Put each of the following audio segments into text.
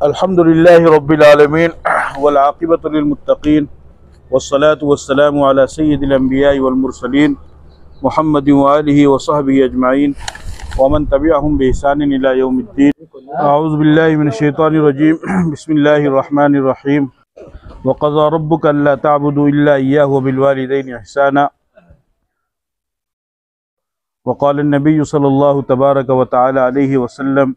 अल्हम्दुलिल्लाहि रब्बिल आलमीन वल आक़िबतु लिल मुत्तक़ीन वस्सलातु वस्सलामु अला सय्यिदिल अंबियाइ वल मुरसलीन मुहम्मदिन व आलिहि व सहबिहि अजमाइन व मन तबिअहुम बि ihsaनिन इला यौमिद्दीन। अऊज़ु बिल्लाहि मिनश शैतानिर रजीम। बिस्मिल्लाहिर रहमानिर रहीम। व क़ज़ा रब्बुका अल्ला तअबुदू इल्ला इय्याहु व बिल वालिदैनि ihसाना। व क़ाला अन्नबिय्यु सल्लल्लाहु तबारक व तआला अलैहि वसल्लम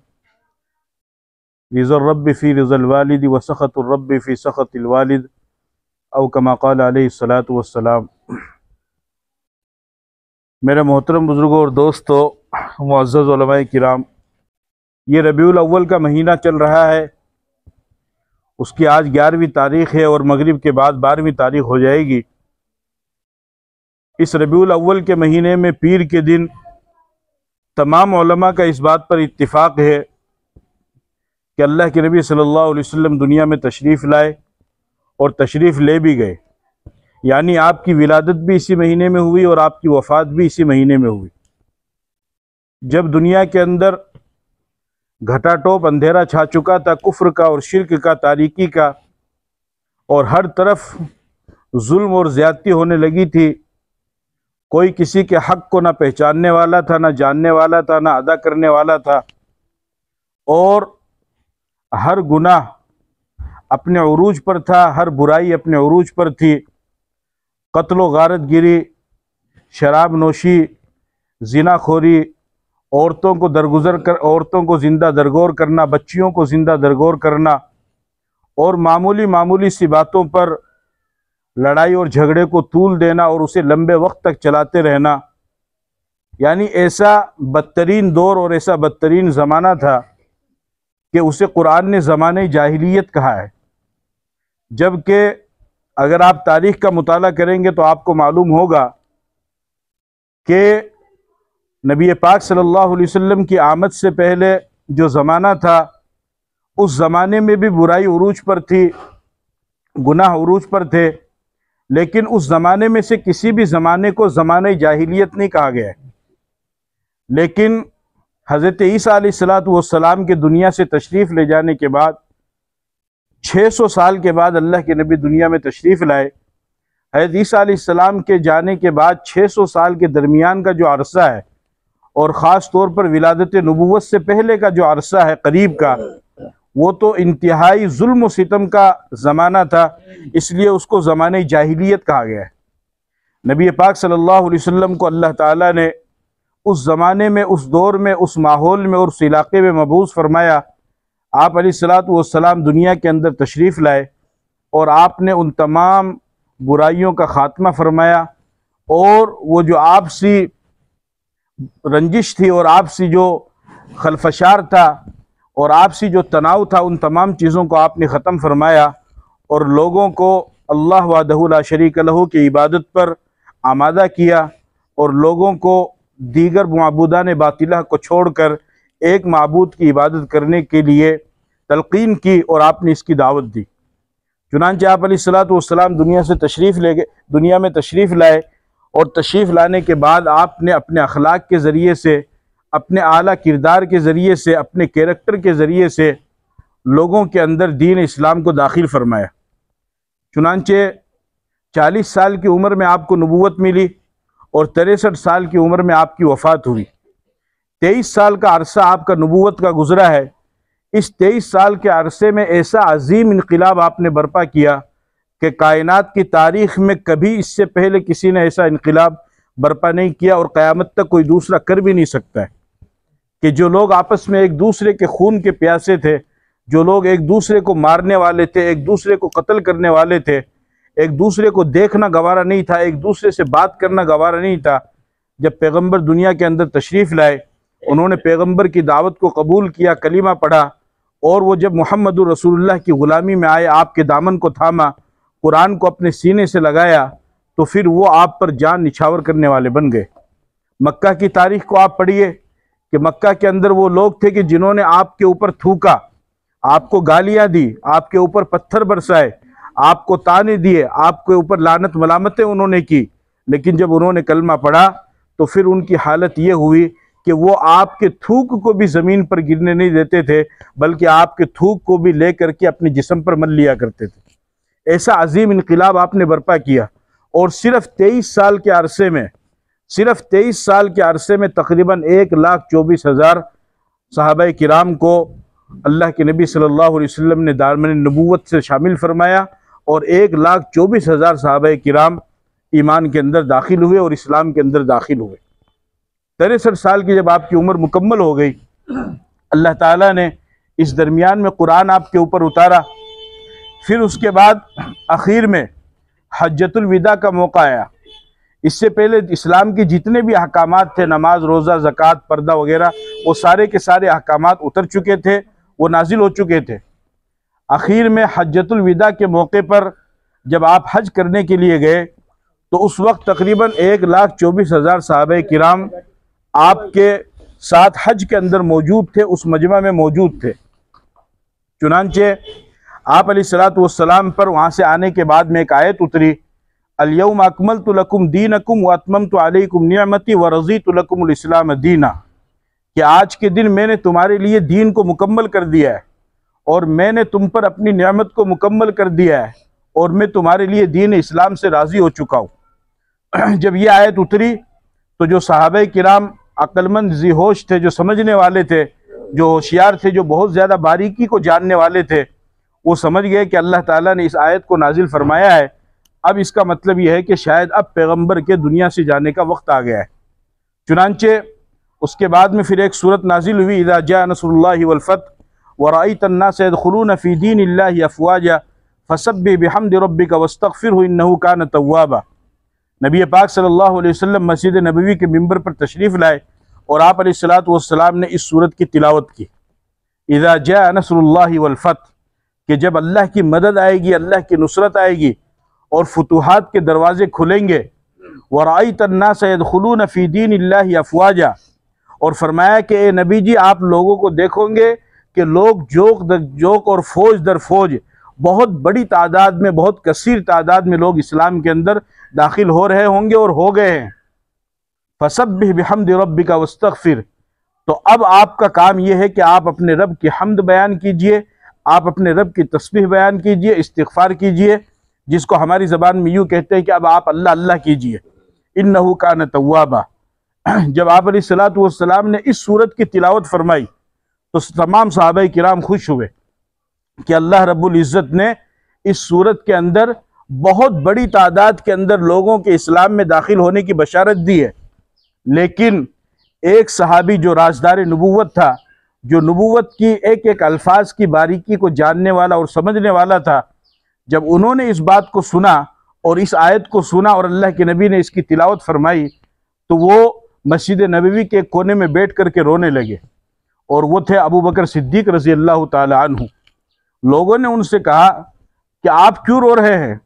रिज़ा रब्बि फ़ी रिज़ल वालिद व सख़तु रब्बि फ़ी सख़तिल वालिद औ कमा क़ाला अलैहिस्सलातु वस्सलाम। मेरे मोहतरम बुज़ुर्गों और दोस्तों, मुअज़्ज़ज़ उलमाए किराम, ये रबीउल अव्वल का महीना चल रहा है। उसकी आज 11वीं तारीख़ है और मगरिब के बाद 12वीं तारीख़ हो जाएगी। इस रबीउल अव्वल के महीने में पीर के दिन तमाम उलमा का इस बात पर इत्तिफ़ाक़ है कि अल्लाह के नबी सल्लल्लाहु अलैहि वसल्लम दुनिया में तशरीफ़ लाए और तशरीफ़ ले भी गए। यानी आपकी विलादत भी इसी महीने में हुई और आपकी वफ़ात भी इसी महीने में हुई। जब दुनिया के अंदर घटाटोप अंधेरा छा चुका था, कुफ्र का और शिर्क का, तारीकी का, और हर तरफ जुल्म और ज़्यादती होने लगी थी। कोई किसी के हक़ को ना पहचानने वाला था, ना जानने वाला था, ना अदा करने वाला था, और हर गुनाह अपने उरूज पर था, हर बुराई अपने उरूज पर थी। कत्ल व गारत गिरी, शराब नोशी, ज़िनाखोरी, औरतों को ज़िंदा दरगोर करना, बच्चियों को ज़िंदा दरगोर करना, और मामूली सी बातों पर लड़ाई और झगड़े को तूल देना और उसे लंबे वक्त तक चलाते रहना। यानी ऐसा बदतरीन दौर और ऐसा बदतरीन ज़माना था कि उसे कुरान ने ज़माने जाहिलियत कहा है। जबकि अगर आप तारीख़ का मुताला करेंगे तो आपको मालूम होगा कि नबी पाक सल्लल्लाहु अलैहि वसल्लम की आमद से पहले जो ज़माना था, उस ज़माने में भी बुराई उरूज पर थी, गुनाह उरूज पर थे। लेकिन उस ज़माने में से किसी भी ज़माने को ज़माने जाहिलियत नहीं कहा गया है। लेकिन हज़रत ईसा अलैहिस्सलातु वस्सलाम के दुनिया से तशरीफ़ ले जाने के बाद 600 साल के बाद अल्लाह के नबी दुनिया में तशरीफ़ लाए। हज़रत ईसा अलैहिस्सलाम के जाने के बाद 600 साल के दरमियान का जो अरसा है, और ख़ास तौर पर विलादत नबुव्वत से पहले का जो अरसा है करीब का, वो तो इंतहाई जुल्म व सितम का ज़माना था। इसलिए उसको ज़माने जाहिलियत कहा गया है। नबी पाक सल्लल्लाहु अलैहि वसल्लम को अल्लाह ताला ने उस ज़माने में, उस दौर में, उस माहौल में और उस इलाक़े में मबूस फरमाया। आप अलैहिस्सलातु वस्सलाम दुनिया के अंदर तशरीफ़ लाए और आपने उन तमाम बुराइयों का ख़ात्मा फरमाया, और वो जो आपसी रंजिश थी और आपसी जो खलफशार था और आपसी जो तनाव था, उन तमाम चीज़ों को आपने ख़त्म फरमाया और लोगों को अल्लाह वहदहु ला शरीक लहू की इबादत पर आमादा किया, और लोगों को दीगर माबूदान बातिला को छोड़कर एक माबूद की इबादत करने के लिए तलकीन की और आपने इसकी दावत दी। चुनांचे आप अलैहिस्सलातु वस्सलाम दुनिया में तशरीफ़ लाए, और तशरीफ़ लाने के बाद आपने अपने अखलाक के ज़रिए से, अपने आला किरदार के ज़रिए से, अपने कैरेक्टर के ज़रिए से लोगों के अंदर दीन इस्लाम को दाखिल फरमाया। चुनांचे 40 साल की उम्र में आपको नबूवत मिली और 63 साल की उम्र में आपकी वफ़ात हुई। 23 साल का अरसा आपका नबूवत का गुज़रा है। इस 23 साल के अरसे में ऐसा अजीम इनकलाब आपने बर्पा किया कि कायनात की तारीख़ में कभी इससे पहले किसी ने ऐसा इनकलाब बर्पा नहीं किया, और क़यामत तक कोई दूसरा कर भी नहीं सकता है। कि जो लोग आपस में एक दूसरे के खून के प्यासे थे, जो लोग एक दूसरे को मारने वाले थे, एक दूसरे को कत्ल करने वाले थे, एक दूसरे को देखना गवारा नहीं था, एक दूसरे से बात करना गवारा नहीं था, जब पैगंबर दुनिया के अंदर तशरीफ़ लाए, उन्होंने पैगंबर की दावत को कबूल किया, कलीमा पढ़ा, और वो जब मुहम्मदुर रसूलुल्लाह की ग़ुलामी में आए, आपके दामन को थामा, कुरान को अपने सीने से लगाया, तो फिर वो आप पर जान निछावर करने वाले बन गए। मक्का की तारीख़ को आप पढ़िए कि मक्का के अंदर वो लोग थे कि जिन्होंने आपके ऊपर थूका, आपको गालियाँ दी, आपके ऊपर पत्थर बरसाए, आपको ताने दिए, आपके ऊपर लानत मलामतें उन्होंने की। लेकिन जब उन्होंने कलमा पढ़ा तो फिर उनकी हालत ये हुई कि वो आपके थूक को भी ज़मीन पर गिरने नहीं देते थे, बल्कि आपके थूक को भी ले करके अपने जिस्म पर मल लिया करते थे। ऐसा अजीम इनकलाब आपने बर्पा किया, और सिर्फ 23 साल के अरसे में, सिर्फ 23 साल के अरसे में तकरीबन 1,24,000 सहाबा किराम को अल्लाह के नबी सल्लल्लाहु अलैहि वसल्लम ने दामन नबूवत से शामिल फरमाया, और 1,24,000 सहाबा किराम ईमान के अंदर दाखिल हुए और इस्लाम के अंदर दाखिल हुए। 63 साल की जब आपकी उम्र मुकम्मल हो गई, अल्लाह ताला ने इस दरमियान में कुरान आपके ऊपर उतारा। फिर उसके बाद आखिर में हज्जतुल विदा का मौका आया। इससे पहले इस्लाम के जितने भी अहकामात थे, नमाज, रोज़ा, ज़कात, पर्दा वगैरह, वो सारे के सारे अहकामात उतर चुके थे, वो नाजिल हो चुके थे। आखिर में हज्जतुल विदा के मौके पर जब आप हज करने के लिए गए, तो उस वक्त तकरीबन 1,24,000 सहाबा किराम आपके साथ हज के अंदर मौजूद थे, उस मजमा में मौजूद थे। चुनांचे आप अलैहिस्सलातु वस्सलाम पर वहाँ से आने के बाद में एक आयत उतरी, अल-यौम अकमलतु लकुम दीनकुम व अतममतु अलैकुम निअमती व रज़ीतु लकुमुल इस्लाम दीना, कि आज के दिन मैंने तुम्हारे लिए दीन को मुकम्मल कर दिया है, और मैंने तुम पर अपनी नियामत को मुकम्मल कर दिया है, और मैं तुम्हारे लिए दीन इस्लाम से राज़ी हो चुका हूँ। जब ये आयत उतरी तो जो सहाबा किराम अक्लमंद जी होश थे, जो समझने वाले थे, जो होशियार थे, जो बहुत ज़्यादा बारीकी को जानने वाले थे, वो समझ गए कि अल्लाह ताला ने इस आयत को नाजिल फरमाया है। अब इसका मतलब यह है कि शायद अब पैगंबर के दुनिया से जाने का वक्त आ गया है। चुनांचे उसके बाद में फिर एक सूरत नाजिल हुई, इज़ा जा नस्रुल्लाहि वल फथ व रअयत अन्नास यदखुलून फी दीनिल्लाहि अफ़वाजा फसब्बिह बिहम्दि रब्बिका वस्तगफिरहु इन्नहु कान तव्वाबा। नबी पाक सल्लल्लाहु अलैहि वसल्लम मस्जिद नबवी के मिंबर पर तशरीफ़ लाए और आप अलैहिस्सलातु वस्सलाम ने इस सूरत की तिलावत की, इज़ा जा नस्रुल्लाहि वल फथ, कि जब अल्लाह की मदद आएगी, अल्लाह की नुसरत आएगी और फुतूहात के दरवाजे खुलेंगे। व रअयत अन्नास यदखुलून फी दीनिल्लाहि अफ़वाजा, और फरमाया कि ए नबी जी, आप लोगों को देखोगे कि लोग जोक दर जोक और फौज दर फौज बहुत बड़ी तादाद में, बहुत कसीर तादाद में लोग इस्लाम के अंदर दाखिल हो रहे होंगे और हो गए हैं। फसब्बिह बिहम्दि रब्बिका वस्तगफिर, तो अब आपका काम यह है कि आप अपने रब की हम्द बयान कीजिए, आप अपने रब की तस्बीह बयान कीजिए, इस्तिग़फ़ार कीजिए, जिसको हमारी ज़बान में यूँ कहते हैं कि अब आप अल्लाह अल्लाह कीजिए, इन्नहु कान तव्वाबा। जब आप अलैहिस्सलातु वस्सलाम ने इस सूरत की तिलावत फरमाई तो तमाम सहाबा किराम खुश हुए कि अल्लाह रब्बुल इज़्ज़त ने इस सूरत के अंदर बहुत बड़ी तादाद के अंदर लोगों के इस्लाम में दाखिल होने की बशारत दी है। लेकिन एक सहाबी जो राजदार नबूवत था, जो नबूवत की एक एक अल्फाज की बारीकी को जानने वाला और समझने वाला था, जब उन्होंने इस बात को सुना और इस आयत को सुना और अल्लाह के नबी ने इसकी तिलावत फरमाई, तो वो मस्जिद नबवी के कोने में बैठ करके रोने लगे, और वो थे अबू बकर सिद्दीक रज़ी अल्लाह ताला अन्हु। लोगों ने उनसे कहा कि आप क्यों रो रहे हैं?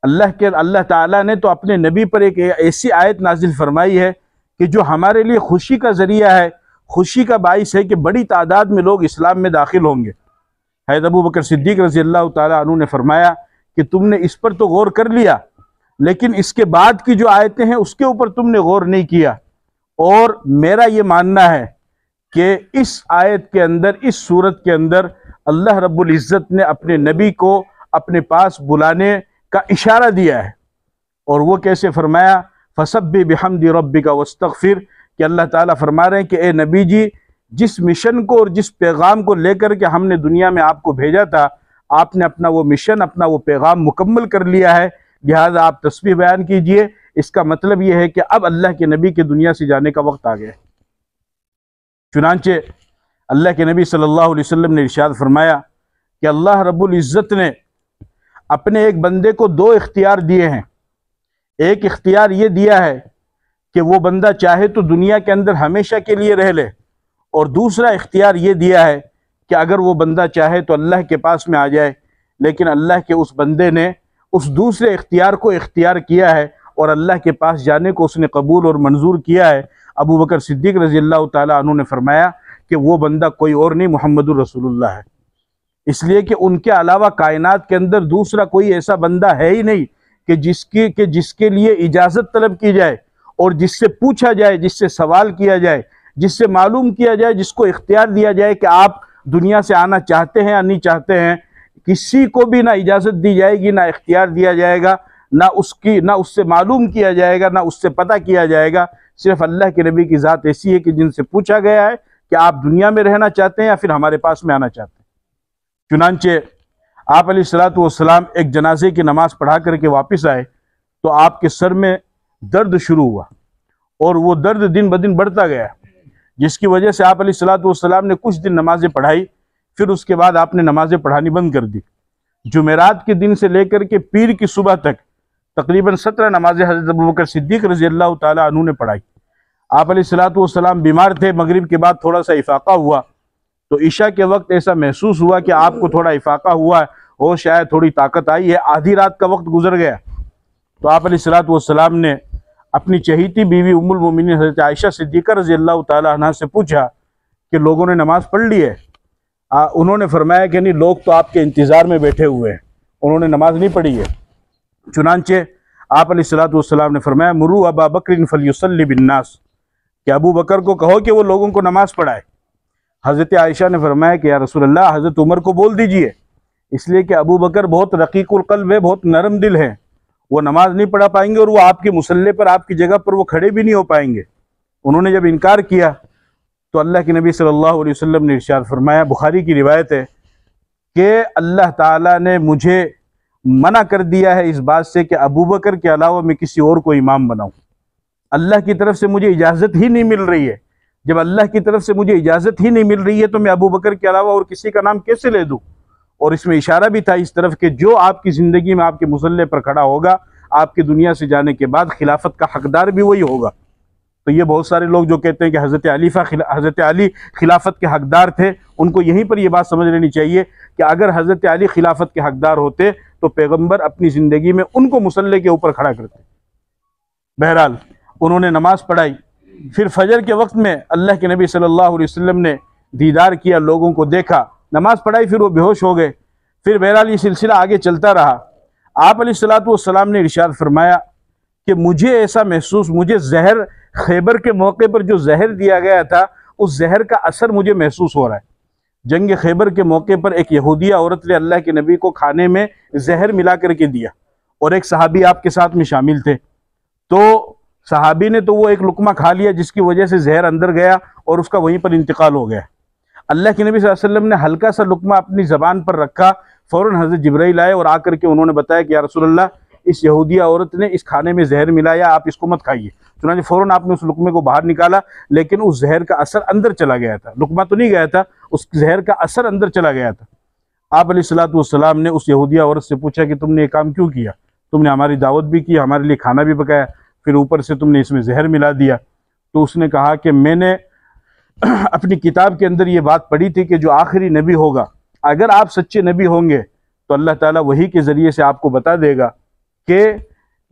अल्लाह ताला ने तो अपने नबी पर एक ऐसी आयत नाजिल फरमाई है कि जो हमारे लिए खुशी का ज़रिया है, खुशी का बाइस है कि बड़ी तादाद में लोग इस्लाम में दाखिल होंगे। हज़रत अबू बकर सिद्दीक रज़ी अल्लाह ताला अन्हु ने फरमाया कि तुमने इस पर तो गौर कर लिया, लेकिन इसके बाद की जो आयतें हैं उसके ऊपर तुमने गौर नहीं किया। और मेरा ये मानना है कि इस आयत के अंदर, इस सूरत के अंदर अल्लाह रब्बुल इज़्ज़त ने अपने नबी को अपने पास बुलाने का इशारा दिया है। और वो कैसे फरमाया, फसब्बिह बिहम्दि रब्बिका वस्तगफिर, कि अल्लाह ताला फरमा रहे हैं कि ए नबी जी, जिस मिशन को और जिस पैगाम को लेकर के हमने दुनिया में आपको भेजा था, आपने अपना वो मिशन, अपना वो पैगाम मुकम्मल कर लिया है, लिहाजा आप तस्बीह बयान कीजिए। इसका मतलब यह है कि अब अल्लाह के नबी के दुनिया से जाने का वक्त आ गया है। चुनांचे अल्लाह के नबी सल्लल्लाहु अलैहि वसल्लम ने इरशाद फरमाया कि अल्लाह रब्बुल इज़्ज़त ने अपने एक बंदे को दो इख्तियार दिए हैं। एक इख्तियार ये दिया है कि वो बंदा चाहे तो दुनिया के अंदर हमेशा के लिए रह ले, और दूसरा इख्तियार ये दिया है कि अगर वो बंदा चाहे तो अल्लाह के पास में आ जाए। लेकिन अल्लाह के उस बंदे ने उस दूसरे इख्तियार को इख्तियार किया है और अल्लाह के पास जाने को उसने कबूल और मंजूर किया है। अबू बकर सिद्दीक रज़ी अल्लाह ताला अन्हु ने फरमाया कि वो बंदा कोई और नहीं, मुहम्मदुर रसूलुल्लाह है। इसलिए कि उनके अलावा कायनात के अंदर दूसरा कोई ऐसा बंदा है ही नहीं कि जिसके लिए इजाज़त तलब की जाए और जिससे पूछा जाए, जिससे सवाल किया जाए जिससे मालूम किया जाए, जिसको इख्तियार दिया जाए कि आप दुनिया से आना चाहते हैं या नहीं चाहते हैं। किसी को भी ना इजाज़त दी जाएगी, ना इख्तियार दिया जाएगा, ना उससे मालूम किया जाएगा, ना उससे पता किया जाएगा। सिर्फ अल्लाह के नबी की ज़ात ऐसी है कि जिनसे पूछा गया है कि आप दुनिया में रहना चाहते हैं या फिर हमारे पास में आना चाहते हैं। चुनांचे आप अलैहिस्सलातु वस्सलाम एक जनाजे की नमाज़ पढ़ा करके वापस आए तो आपके सर में दर्द शुरू हुआ और वो दर्द दिन ब दिन बढ़ता गया, जिसकी वजह से आप अलैहिस्सलातु वस्सलाम ने कुछ दिन नमाज़ें पढ़ाई, फिर उसके बाद आपने नमाज़ें पढ़ानी बंद कर दी। जुमेरात के दिन से लेकर के पीर की सुबह तक तकरीबन 17 नमाज़ें हज़रत अबू बकर सिद्दीक़ रज़ी अल्लाह ताला अन्हु ने पढ़ाई। आप अलैहिस्सलातु वस्सलाम बीमार थे, मगरिब के बाद थोड़ा सा इफाक़ा हुआ तो ईशा के वक्त ऐसा महसूस हुआ कि आपको थोड़ा इफाक़ा हुआ है और शायद थोड़ी ताकत आई है। आधी रात का वक्त गुजर गया तो आप अलैहिस्सलातु वस्सलाम ने अपनी चहीती बीवी उम्मुल मोमिनीन हज़रत आयशा सिद्दीक़ा रज़ी अल्लाह ताला अन्हा से पूछा कि लोगों ने नमाज़ पढ़ ली है? उन्होंने फरमाया कि नहीं, लोग तो आपके इंतज़ार में बैठे हुए हैं, उन्होंने नमाज नहीं पढ़ी है। चुनांचे आप अलैहिस्सलातु वस्सलाम ने फरमाया मुरू अबा बकरिन फलयुसल्ली बिन्नास, कि अबू बकर को कहो कि वो लोगों को नमाज पढ़ाए। हज़रत आयशा ने फरमाया कि या रसूल अल्लाह, हज़रत उमर को बोल दीजिए, इसलिए कि अबू बकर बहुत रकीकुल क़ल्ब है, बहुत नरम दिल है, वो नमाज नहीं पढ़ा पाएंगे और वो आपके मुसल्ले पर, आपकी जगह पर वो खड़े भी नहीं हो पाएंगे। उन्होंने जब इनकार किया तो अल्लाह के नबी सल्लल्लाहु अलैहि वसल्लम ने इरशाद फरमाया, बुखारी की रिवायत है कि अल्लाह ताला ने मुझे मना कर दिया है इस बात से कि अबू बकर के अलावा मैं किसी और को इमाम बनाऊं। अल्लाह की तरफ से मुझे इजाज़त ही नहीं मिल रही है। जब अल्लाह की तरफ से मुझे इजाज़त ही नहीं मिल रही है तो मैं अबू बकर के अलावा और किसी का नाम कैसे ले दूं? और इसमें इशारा भी था इस तरफ कि जो आपकी ज़िंदगी में आपके मुसल्ले पर खड़ा होगा, आपकी दुनिया से जाने के बाद खिलाफत का हकदार भी वही होगा। तो ये बहुत सारे लोग जो कहते हैं कि हज़रत अली खिलाफत के हकदार थे, उनको यहीं पर यह बात समझ लेनी चाहिए कि अगर हज़रत अली खिलाफत के हकदार होते तो पैगम्बर अपनी ज़िंदगी में उनको मुसल्ले के ऊपर खड़ा करते। बहरहाल उन्होंने नमाज़ पढ़ाई, फिर फजर के वक्त में अल्लाह के नबी सल्लल्लाहु अलैहि वसल्लम ने दीदार किया, लोगों को देखा, नमाज़ पढ़ाई, फिर वो बेहोश हो गए। फिर बहरहाल ये सिलसिला आगे चलता रहा। आप अलैहिस्सलातु वस्सलाम ने इरशाद फरमाया कि मुझे ऐसा महसूस, मुझे जहर, खैबर के मौके पर जो जहर दिया गया था उस जहर का असर मुझे महसूस हो रहा है। जंग खैबर के मौके पर एक यहूदिया औरत ने अल्लाह के नबी को खाने में जहर मिला करके दिया और एक सहाबी आपके साथ में शामिल थे। तो सहाबी ने तो वो एक लुकमा खा लिया जिसकी वजह से जहर अंदर गया और उसका वहीं पर इंतकाल हो गया। अल्लाह के नबी सल्लल्लाहु अलैहि वसल्लम ने हल्का सा लुकमा अपनी ज़बान पर रखा, फ़ौरन हज़रत जिब्राइल आए और आकर के उन्होंने बताया कि या रसूल अल्लाह, इस यहूदिया औरत ने इस खाने में जहर मिलाया, आप इसको मत खाइए। चुनांचे फ़ौरन आपने उस लुकमे को बाहर निकाला, लेकिन उस जहर का असर अंदर चला गया था, लुकमा तो नहीं गया था, उस जहर का असर अंदर चला गया था। आप अलैहिस्सलातु वस्सलाम ने उस यहूदिया औरत से पूछा कि तुमने ये काम क्यों किया? तुमने हमारी दावत भी की, हमारे लिए खाना भी पकाया, फिर ऊपर से तुमने इसमें जहर मिला दिया। तो उसने कहा कि मैंने अपनी किताब के अंदर ये बात पढ़ी थी कि जो आखिरी नबी होगा, अगर आप सच्चे नबी होंगे तो अल्लाह ताला वही के ज़रिए से आपको बता देगा कि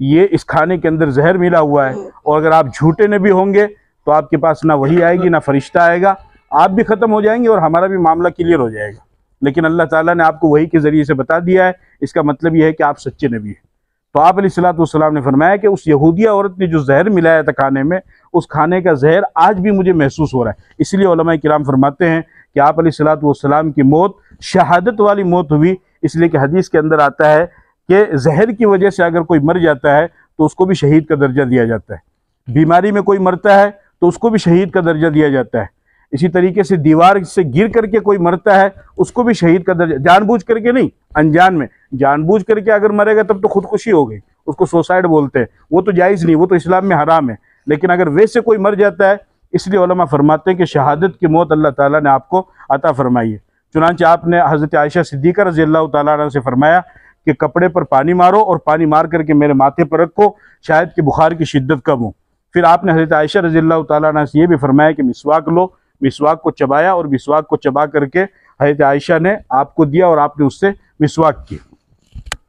ये इस खाने के अंदर जहर मिला हुआ है, और अगर आप झूठे नबी होंगे तो आपके पास ना वही आएगी ना फरिश्ता आएगा, आप भी ख़त्म हो जाएंगे और हमारा भी मामला क्लियर हो जाएगा। लेकिन अल्लाह ताला ने आपको वही के ज़रिए से बता दिया है, इसका मतलब यह है कि आप सच्चे नबी हैं। तो आप अलैहिस्सलातु वस्सलाम ने फरमाया कि उस यहूदिया औरत ने जो जहर मिलाया था खाने में, उस खाने का जहर आज भी मुझे महसूस हो रहा है। इसलिए उलमा किराम फरमाते हैं कि आप अलैहिस्सलातु वस्सलाम की मौत शहादत वाली मौत हुई, इसलिए कि हदीस के अंदर आता है कि जहर की वजह से अगर कोई मर जाता है तो उसको भी शहीद का दर्जा दिया जाता है। बीमारी में कोई मरता है तो उसको भी शहीद का दर्जा दिया जाता है। इसी तरीके से दीवार से गिर करके कोई मरता है उसको भी शहीद का दर्जा, जानबूझ करके नहीं, अनजान में। जानबूझ करके अगर मरेगा तब तो खुदकुशी हो गई, उसको सुसाइड बोलते हैं, वो तो जायज़ नहीं, वो तो इस्लाम में हराम है। लेकिन अगर वैसे कोई मर जाता है, इसलिए उलमा फरमाते हैं कि शहादत की मौत अल्लाह ताला ने आपको अता फरमाई है। चुनांचे आपने हज़रत आयशा सिद्दीक़ा रज़ी अल्लाह ताला अन्हा से फरमाया कि कपड़े पर पानी मारो और पानी मार करके मेरे माथे पर रखो, शायद कि बुखार की शिद्दत कम हो। फिर आपने हज़रत आयशा रज़ी अल्लाह ताला अन्हा से ये भी फरमाया कि मिसवाक लो, मिसवाक को चबाया और मिसवाक को चबा करके हज़रत आयशा ने आपको दिया और आपने उससे मिसवाक की।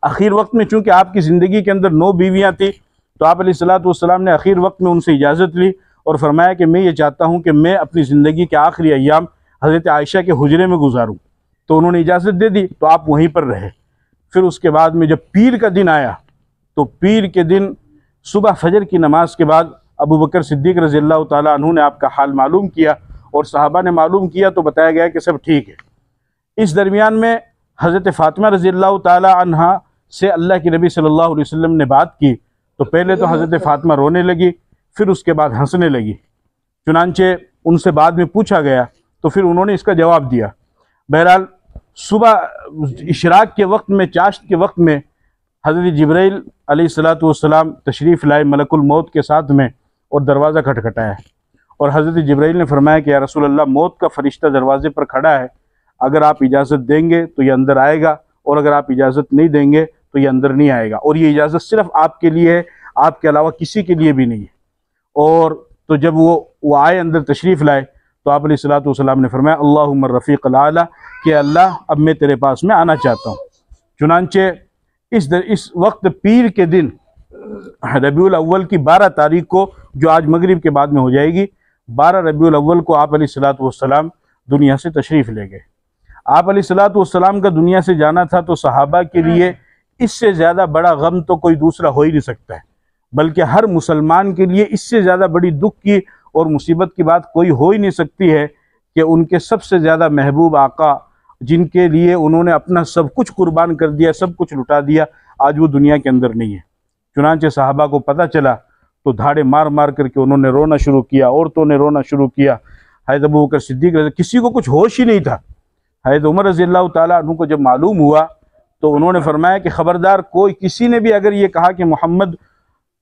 आखिर वक्त में चूँकि आपकी ज़िंदगी के अंदर 9 बीवियाँ थी, तो आप अलैहिस्सलातु वस्सलाम ने आखिर वक्त में उनसे इजाज़त ली और फरमाया कि मैं ये चाहता हूँ कि मैं अपनी ज़िंदगी के आखिरी अय्याम हज़रत आयशा के हुजरे में गुजारूँ। तो उन्होंने इजाज़त दे दी, तो आप वहीं पर रहे। फिर उसके बाद में जब पीर का दिन आया, तो पीर के दिन सुबह फजर की नमाज के बाद अबू बकर सिद्दीक़ रज़ियल्लाहु ताला अन्हु ने आपका हाल मालूम किया और सहाबा ने मालूम किया तो बताया गया कि सब ठीक है। इस दरमियान में हज़रत फ़ातिमा रज़ियल्लाहु ताला अन्हा से अल्लाह के नबी सल्लल्लाहु अलैहि वसल्लम ने बात की तो पहले तो हज़रत फ़ातिमा रोने लगी, फिर उसके बाद हंसने लगी। चुनांचे उनसे बाद में पूछा गया तो फिर उन्होंने इसका जवाब दिया। बहरहाल सुबह इशराक के वक्त में, चाश्त के वक्त में हज़रत जिब्राइल अलैहिस्सलातु वस्सलाम तशरीफ़ लाए मलकुल मौत के साथ में और दरवाज़ा खटखटाया और हज़रत जिब्राइल ने फरमाया कि या रसूल अल्लाह, मौत का फ़रिश्ता दरवाज़े पर खड़ा है, अगर आप इजाज़त देंगे तो ये अंदर आएगा और अगर आप इजाज़त नहीं देंगे तो ये अंदर नहीं आएगा, और ये इजाज़त सिर्फ़ आपके लिए है, आपके अलावा किसी के लिए भी नहीं है। और तो जब वो आए, अंदर तशरीफ़ लाए तो आप अलैहिस्सलातु वस्सलाम ने फरमाया अल्लाहुम्मा रफ़ीक़ल आला, कि अल्लाह अब मैं तेरे पास में आना चाहता हूँ। चुनांचे इस वक्त पीर के दिन रबीउल अव्वल की 12 तारीख को, जो आज मगरिब के बाद में हो जाएगी, 12 रबीउल अव्वल को आप अलैहिस्सलातु वस्सलाम दुनिया से तशरीफ़ ले गए। आप अलैहिस्सलातु वस्सलाम का दुनिया से जाना था तो सहाबा के लिए इससे ज़्यादा बड़ा गम तो कोई दूसरा हो ही नहीं सकता है, बल्कि हर मुसलमान के लिए इससे ज़्यादा बड़ी दुख की और मुसीबत की बात कोई हो ही नहीं सकती है कि उनके सबसे ज़्यादा महबूब आका, जिनके लिए उन्होंने अपना सब कुछ कुर्बान कर दिया, सब कुछ लुटा दिया, आज वो दुनिया के अंदर नहीं है। चुनांचे सहाबा को पता चला तो धाड़े मार मार करके उन्होंने रोना शुरू किया, औरतों ने रोना शुरू किया। हज़रत अबू बकर सिद्दीक़, किसी को कुछ होश ही नहीं था। हज़रत उमर रज़ियल्लाहु ताला अन्हु को जब मालूम हुआ तो उन्होंने फरमाया कि ख़बरदार, कोई किसी ने भी अगर ये कहा कि मोहम्मद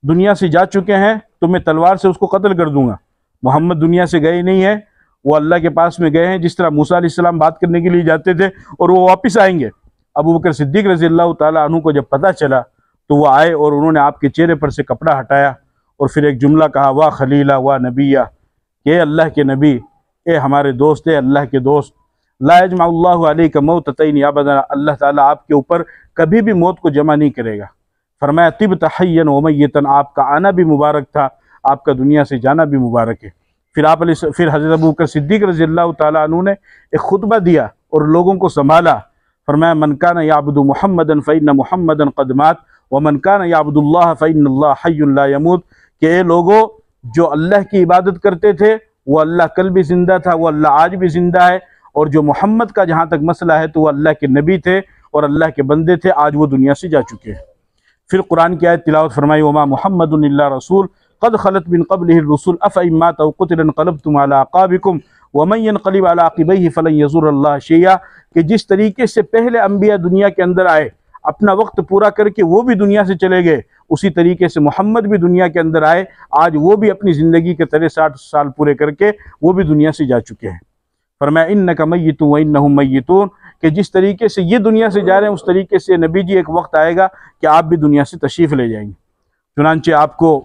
दुनिया से जा चुके हैं तो मैं तलवार से उसको कत्ल कर दूंगा। मोहम्मद दुनिया से गए नहीं है, वो अल्लाह के पास में गए हैं, जिस तरह मूसा अलैहिस्सलाम बात करने के लिए जाते थे और वो वापस आएंगे। अबू बकर सिद्दीक़ रज़ियल्लाहु ताला अन्हु को जब पता चला तो वो आए और उन्होंने आपके चेहरे पर से कपड़ा हटाया और फिर एक जुमला कहा, वाह खलीला वाह नबिया, के अल्लाह के नबी, ए हमारे दोस्त, ए अल्लाह के दोस्त, ला यजमउल्लाहु अलैका मौततैन अबदा, अल्लाह ताला आपके ऊपर कभी भी मौत को जमा नहीं करेगा। फरमाया तिब्त हय्यन व मय्यतन, आपका आना भी मुबारक था, आपका दुनिया से जाना भी मुबारक है। फिर हज़रत अबू बकर सिद्दीक़ रज़ियल्लाहु ताला अन्हु ने एक खुतबा दिया और लोगों को संभाला। फरमाया मन कान याबुदु मुहम्मदन फ़इन्न मुहम्मदन क़द मात व मन कान याबुदुल्लाह फ़इन्नल्लाह हय्युन ला यमूत, कि ए लोगो, जो अल्लाह की इबादत करते थे वो अल्लाह कल भी ज़िंदा था, वो अल्लाह आज भी ज़िंदा है, और जो मोहम्मद का जहाँ तक मसला है तो वो अल्लाह के नबी थे और अल्लाह के बंदे थे, आज वो दुनिया से जा चुके हैं। फिर कुरान की आयत तिलावत फरमाई, वमा मुहम्मदुन इल्ला रसूल क़द खलत मिन क़ब्लिहि रुसुल अफ़इन मात अव क़ुतिला इंक़लबतुम अला अक़ाबिकुम व मन यनक़लिब अला अक़िबैहि फ़लन यज़ुरल्लाह शैया, कि जिस तरीके से पहले अम्बिया दुनिया के अंदर आए, अपना वक्त पूरा करके वो भी दुनिया से चले गए, उसी तरीके से मोहम्मद भी दुनिया के अंदर आए, आज वो भी अपनी ज़िंदगी के 60 साल पूरे करके वो भी दुनिया से जा चुके हैं। फरमाया इन्नका मय्यितुन व इन्नहुम मय्यितून, कि जिस तरीके से ये दुनिया से जा रहे हैं उस तरीके से नबी जी एक वक्त आएगा कि आप भी दुनिया से तशरीफ़ ले जाएंगे। चुनांचे आपको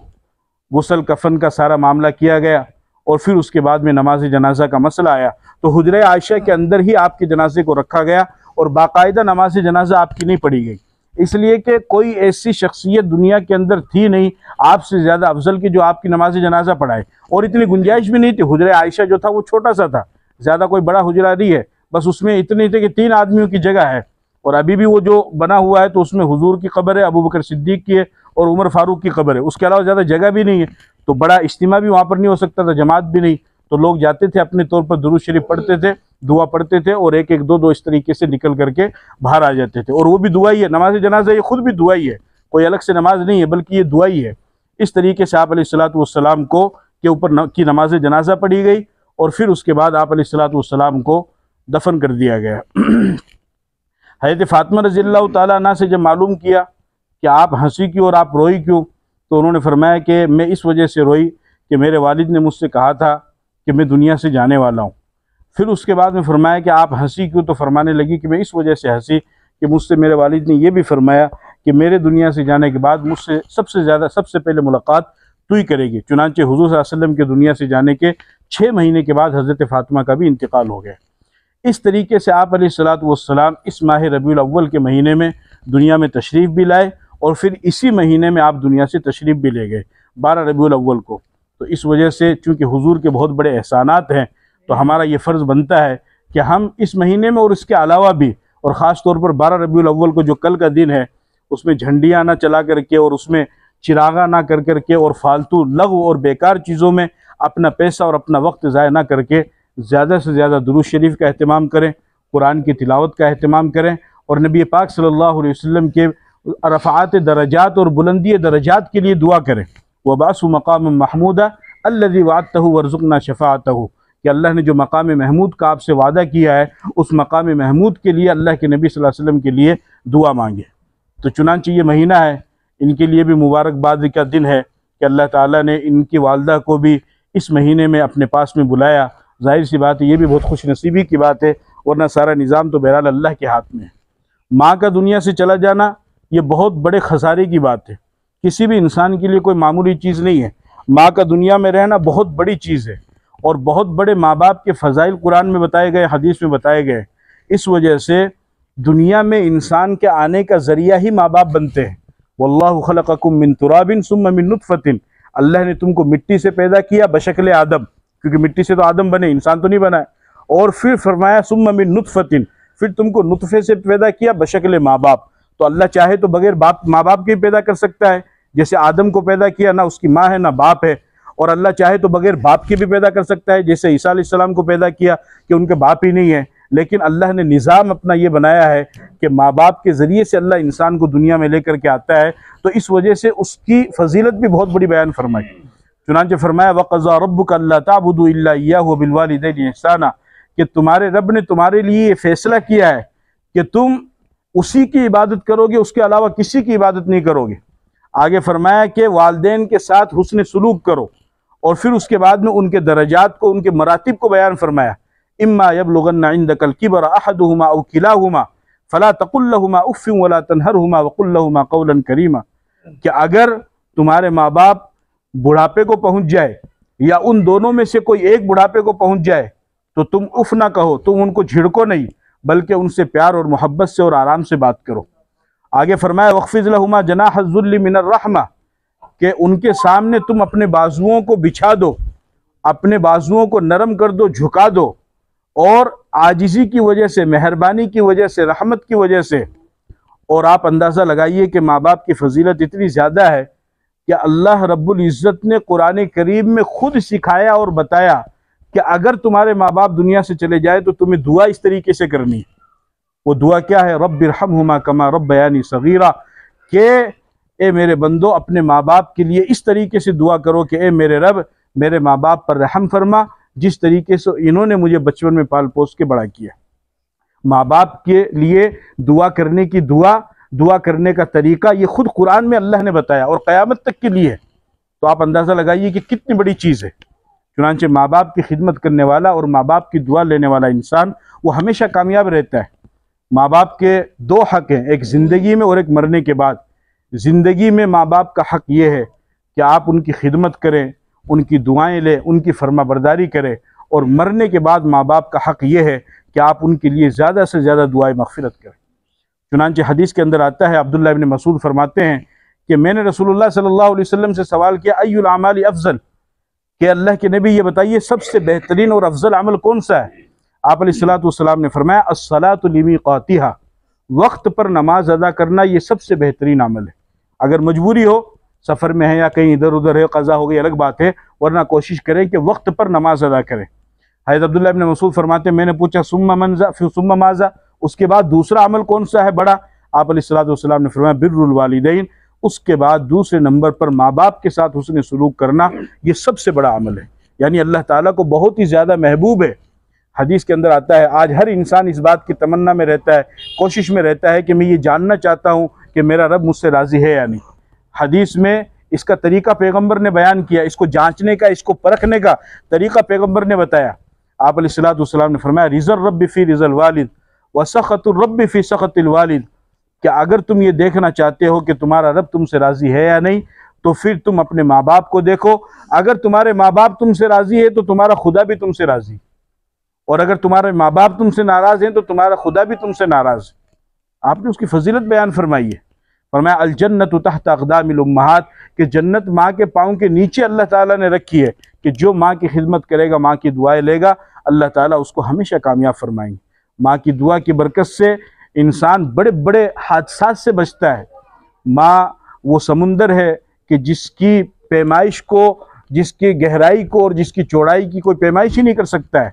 गुस्ल कफन का सारा मामला किया गया और फिर उसके बाद में नमाज जनाजा का मसला आया तो हुजरे आयशा के अंदर ही आपके जनाजे को रखा गया और बाकायदा नमाज जनाजा आपकी नहीं पढ़ी गई, इसलिए कि कोई ऐसी शख्सियत दुनिया के अंदर थी नहीं आपसे ज़्यादा अफजल की जो आपकी नमाज जनाजा पढ़ाए, और इतनी गुंजाइश भी नहीं थी। हुजरे आयशा जो था वो छोटा सा था, ज़्यादा कोई बड़ा हुजरा नहीं है, बस उसमें इतने थे कि 3 आदमियों की जगह है, और अभी भी वो जो बना हुआ है तो उसमें हुजूर की कब्र है, अबू बकर सिद्दीक़ की है और उमर फारूक की कब्र है, उसके अलावा ज़्यादा जगह भी नहीं है, तो बड़ा इज्तिमा भी वहाँ पर नहीं हो सकता था, जमात भी नहीं, तो लोग जाते थे अपने तौर पर दुरूद शरीफ पढ़ते थे, दुआ पढ़ते थे और एक एक दो दो इस तरीके से निकल करके बाहर आ जाते थे, और वो भी दुआ ही है, नमाज जनाजा ये खुद भी दुआ ही है, कोई अलग से नमाज नहीं है बल्कि ये दुआ ही है। इस तरीके से आप अलैहिस्सलातु वस्सलाम को के ऊपर की नमाज जनाजा पढ़ी गई और फिर उसके बाद आप अलैहिस्सलातु वस्सलाम को दफन कर दिया गया। हज़रत फ़ातिमा रज़ियल्लाहु ताला अन्हा से जब मालूम किया कि आप हंसी क्यों और आप रोई क्यों, तो उन्होंने फरमाया कि मैं इस वजह से रोई कि मेरे वालिद ने मुझसे कहा था कि मैं दुनिया से जाने वाला हूँ। फिर उसके बाद में फरमाया कि आप हंसी क्यों, तो फरमाने लगी कि मैं इस वजह से हंसी कि मुझसे मेरे वालिद ने यह भी फरमाया कि मेरे दुनिया से जाने के बाद मुझसे सबसे पहले मुलाकात तू ही करेगी। चुनांचे हुज़ूर सल्लल्लाहु अलैहि वसल्लम के दुनिया से जाने के 6 महीने के बाद हज़रत फ़ातिमा का भी इंतकाल हो गया। इस तरीके से आप अलैहिस्सलातु वस्सलाम इस माह रबीउल अव्वल के महीने में दुनिया में तशरीफ़ भी लाए और फिर इसी महीने में आप दुनिया से तशरीफ़ भी ले गए 12 रबीउल अव्वल को। तो इस वजह से चूँकि हुजूर के बहुत बड़े एहसानात हैं तो हमारा ये फ़र्ज़ बनता है कि हम इस महीने में और इसके अलावा भी, और ख़ास तौर पर 12 रबीउल अव्वल को जो कल का दिन है, उसमें झंडियाँ ना चला करके और उसमें चिरागा ना कर करके और फालतू लघु और बेकार चीज़ों में अपना पैसा और अपना वक्त ज़ाया ना करके ज़्यादा से ज़्यादा दुरूद शरीफ का अहतमाम करें, कुरान की तिलावत का अहतमाम करें और नबी पाक सल्लल्लाहु अलैहि वसल्लम के रफ़ात दरजात और बुलंदी दरजात के लिए दुआ करें। वबासु मकाम महमूदा अल्लज़ी वअदतहु वर्ज़ुक़ना शफ़ाअतहु, कि अल्लाह ने जो मकाम महमूद का आपसे वादा किया है उस मकाम महमूद के लिए अल्लाह के नबी सल्लल्लाहु अलैहि वसल्लम के लिए दुआ मांगे। तो चुनांचे ये महीना है, इनके लिए भी मुबारकबाद का दिन है कि अल्लाह ताला ने इनकी वालदा को भी इस महीने में अपने पास में बुलाया। जाहिर सी बात है ये भी बहुत खुशनसीबी की बात है, वरना सारा निज़ाम तो बहरहाल अल्लाह के हाथ में है। माँ का दुनिया से चला जाना ये बहुत बड़े खसारे की बात है, किसी भी इंसान के लिए कोई मामूली चीज़ नहीं है। माँ का दुनिया में रहना बहुत बड़ी चीज़ है और बहुत बड़े माँ बाप के फ़ज़ाइल कुरान में बताए गए, हदीस में बताए गए। इस वजह से दुनिया में इंसान के आने का ज़रिया ही माँ बाप बनते हैं। वल्लाहु खलक़कुम मिन तुराबिन सुम्मा मिन नुत्फ़तिन, अल्लाह ने तुमको मिट्टी से पैदा किया बशक्ल आदम, क्योंकि मिट्टी से तो आदम बने, इंसान तो नहीं बना है। और फिर फरमाया सुम्मा मिन नुत्फ़तिन, फिर तुमको नुत्फ़े से पैदा किया बशक्ल माँ बाप। तो अल्लाह चाहे तो बगैर माँ बाप के पैदा कर सकता है, जैसे आदम को पैदा किया, ना उसकी माँ है ना बाप है। और अल्लाह चाहे तो बगैर बाप के भी पैदा कर सकता है, जैसे ईसा अलैहिस्सलाम को पैदा किया कि उनके बाप ही नहीं है। लेकिन अल्लाह ने निज़ाम अपना ये बनाया है कि माँ बाप के ज़रिए से अल्लाह इंसान को दुनिया में लेकर के आता है, तो इस वजह से उसकी फजीलत भी बहुत बड़ी बयान फरमाई। चुनांचे फरमाया वक़ज़ा रब्बुका अल्ला ताबुदू इल्ला इय्याहु व बिल वालिदैनि इहसाना, कि तुम्हारे रब ने तुम्हारे लिए ये फैसला किया है कि तुम उसी की इबादत करोगे, उसके अलावा किसी की इबादत नहीं करोगे। आगे फरमाया कि वालिदैन के साथ हुस्न सुलूक करो, और फिर उसके बाद में उनके दरजात को, उनके मरातिब को बयान फरमाया। इम्मा यबलुगन्ना इंदकल किबर अहदुहुमा औ किलाहुमा फला तकुल लहुमा उफ़्फ़िन वला तनहरहुमा वकुल लहुमा क़ौलन करीमा, कि अगर तुम्हारे माँ बाप बुढ़ापे को पहुँच जाए या उन दोनों में से कोई एक बुढ़ापे को पहुँच जाए तो तुम उफ़ ना कहो, तुम उनको झिड़को नहीं, बल्कि उनसे प्यार और मोहब्बत से और आराम से बात करो। आगे फरमाया वख़्फ़िज़ लहुमा जनाह ज़ुल्लि मिनर रहमा, कि उनके सामने तुम अपने बाजुओं को बिछा दो, अपने बाजुओं को नरम कर दो, झुका दो, और आजिज़ी की वजह से, मेहरबानी की वजह से, रहमत की वजह से। और आप अंदाज़ा लगाइए कि माँ बाप की फजीलत इतनी ज़्यादा है कि अल्लाह रब्बुल इज़्ज़त ने कुरान करीम में खुद सिखाया और बताया कि अगर तुम्हारे माँ बाप दुनिया से चले जाए तो तुम्हें दुआ इस तरीके से करनी है। वो दुआ क्या है? रब्बिरहमहुमा कमा रब्बयानी सगीरा, के ए मेरे बंदो अपने माँ बाप के लिए इस तरीके से दुआ करो कि ए मेरे रब, मेरे माँ बाप पर रहम फरमा, जिस तरीके से इन्होंने मुझे बचपन में पाल पोस के बड़ा किया। माँ बाप के लिए दुआ करने की दुआ करने का तरीका ये खुद कुरान में अल्लाह ने बताया और क़यामत तक के लिए है। तो आप अंदाज़ा लगाइए कि कितनी बड़ी चीज़ है। चुनांचे माँ बाप की खिदमत करने वाला और माँ बाप की दुआ लेने वाला इंसान वो हमेशा कामयाब रहता है। माँ बाप के दो हक़ हैं, एक ज़िंदगी में और एक मरने के बाद। ज़िंदगी में माँ बाप का हक़ ये है कि आप उनकी खिदमत करें, उनकी दुआएं लें, उनकी फरमाबरदारी करें, और मरने के बाद माँ बाप का हक़ ये है कि आप उनके लिए ज़्यादा से ज़्यादा दुआएं मग़फ़िरत करें। चुनांचे हदीस के अंदर आता है, अब्दुल्लाह इब्न मसूद फरमाते हैं कि मैंने रसूलुल्लाह सल्लल्लाहु अलैहि वसल्लम से सवाल किया अय्युल आमाली अफ़ज़ल, कि अल्लाह के नबी ये बताइए सबसे बेहतरीन और अफजल अमल कौन सा है? आप अलैहिस्सलातु वस्सलाम ने फरमाया अस्सलातु लिमीक़ातिहा, वक्त पर नमाज अदा करना ये सबसे बेहतरीन अमल है। अगर मजबूरी हो, सफ़र में है या कहीं इधर उधर है, क़ज़ा हो गई, अलग बात है, वरना कोशिश करें कि वक्त पर नमाज अदा करें। हज़रत अब्दुल्लाह इब्न मसूद फरमाते हैं मैंने पूछा सुम्मा मनज़ा फिर सुम्मा माज़ा, उसके बाद दूसरा अमल कौन सा है बड़ा? आप अलैहिस्सलातु वस्सलाम ने फरमाया बिर्रुल वालिदैन, उसके बाद दूसरे नंबर पर माँ बाप के साथ हुस्न सलूक करना ये सबसे बड़ा अमल है। यानी अल्लाह ताला को बहुत ही ज़्यादा महबूब है। हदीस के अंदर आता है आज हर इंसान इस बात की तमन्ना में रहता है, कोशिश में रहता है कि मैं ये जानना चाहता हूँ कि मेरा रब मुझसे राज़ी है या नहीं। हदीस में इसका तरीका पैगम्बर ने बयान किया, इसको जाँचने का, इसको परखने का तरीका पैगम्बर ने बताया। आप अलैहिस्सलातु वस्सलाम ने फरमाया रिज़ल रब्बी फ़ी रिज़ल वालिद व सख़तुर रब्बी फ़ी सख़तिल वालिद, कि अगर तुम ये देखना चाहते हो कि तुम्हारा रब तुमसे राज़ी है या नहीं, तो फिर तुम अपने माँ बाप को देखो। अगर तुम्हारे माँ बाप तुमसे राज़ी है तो तुम्हारा खुदा भी तुमसे राज़ी, और अगर तुम्हारे माँ बाप तुमसे नाराज़ हैं तो तुम्हारा खुदा भी तुमसे नाराज़। आपने उसकी फजीलत बयान फरमाई है। फरमाया अल जन्नतु तहत अक़दामिल उम्महात, कि जन्नत माँ के पाँव के नीचे अल्लाह ताला ने रखी है, कि जो माँ की खिदमत करेगा, माँ की दुआएं लेगा, अल्लाह ताला उसको हमेशा कामयाब फरमाएंगे। माँ की दुआ की बरकत से इंसान बड़े बड़े हादसात से बचता है। माँ वो समुंदर है कि जिसकी पैमाइश को, जिसकी गहराई को और जिसकी चौड़ाई की कोई पैमाइश ही नहीं कर सकता है।